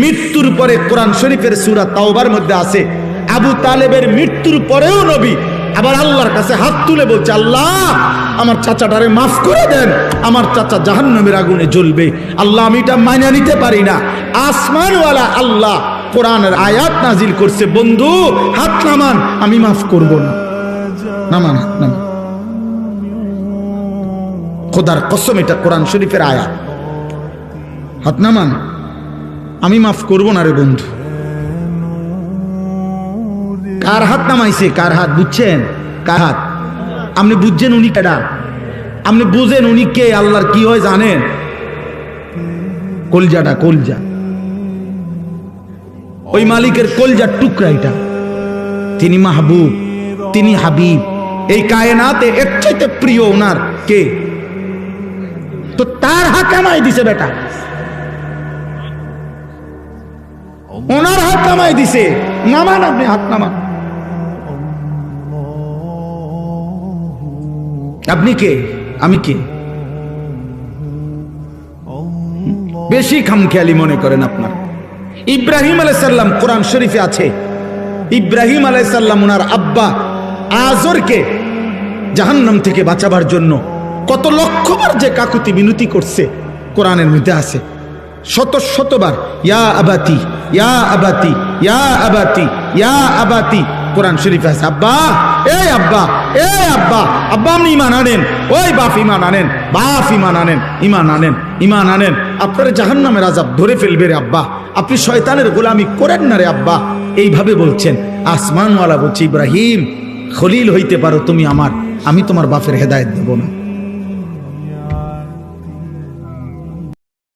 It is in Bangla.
মৃত্যুর পরে কোরআন শরীফের সূরা তাওবার মধ্যে আছে আবু তালেবের মৃত্যুর পরেও নবী আবার আল্লাহর কাছে হাত তুলে বলছে, আল্লাহ আমার চাচাটারে মাফ করে দেন, আমার চাচা জাহান্নামের আগুনে জ্বলবে। আল্লাহ আমি এটা মাইনা নিতে পারি না। আসমানওয়ালা আল্লাহ কোরআনের আয়াত নাজিল করছে, বন্ধু হাত নামান, আমি মাফ করব না। নামান হাত নামান, খোদার কসম এটা কোরআন শরীফের আয়াত। হাত নামান, আমি মাফ করব না রে বন্ধু। কার হাত নামাইছে? কার হাত বুঝছেন? কার হাত? আপনি বুঝছেন উনি কেডা? আপনি বুঝেন উনি কে? আল্লাহর কি হয় জানেন? কলজাটা, কলজা, ওই মালিকের কলজার টুকরা এটা। তিনি মাহবুব, তিনি হাবিব, এই কায়নাতে এর চাইতে প্রিয় ওনার কে? তো তার হাত নামাই দিছে বেটা, ওনার হাত নামাই দিছে। নামান, আপনি হাত নামান। আপনি কে? আমি কে? বেশি খামখেয়ালি মনে করেন আপনার। ইব্রাহিম আলাইহিস সালাম কোরআন শরীফে আছে, ইব্রাহিম আলাইহিস সালাম ওনার আব্বা আজরকে জাহান্নাম থেকে বাঁচাবার জন্য কত লক্ষবার যে কাকুতি মিনতি করছে কোরআনের মধ্যে আছে, শত শতবার ইয়া আবাতি, ইয়া আবাতি, ইয়া আবাতি, ইয়া আবাতি কোরআন শরীফে আছে। আব্বা, এই আব্বা, এই আব্বা, আব্বা আপনি ইমান আনেন, ওই বাপ ইমান আনেন, বাপ ইমান আনেন, ইমান আনেন, ইমান আনেন। আপনার জাহান্নামের আযাব ধরে ফেলবে রে আব্বা, আপনি শয়তানের গোলামি করেন না রে আব্বা। এইভাবে বলছেন। আসমানওয়ালা বলছে, ইব্রাহিম খলিল হইতে পারো তুমি আমার, আমি তোমার বাপের হেদায়েত দেব না।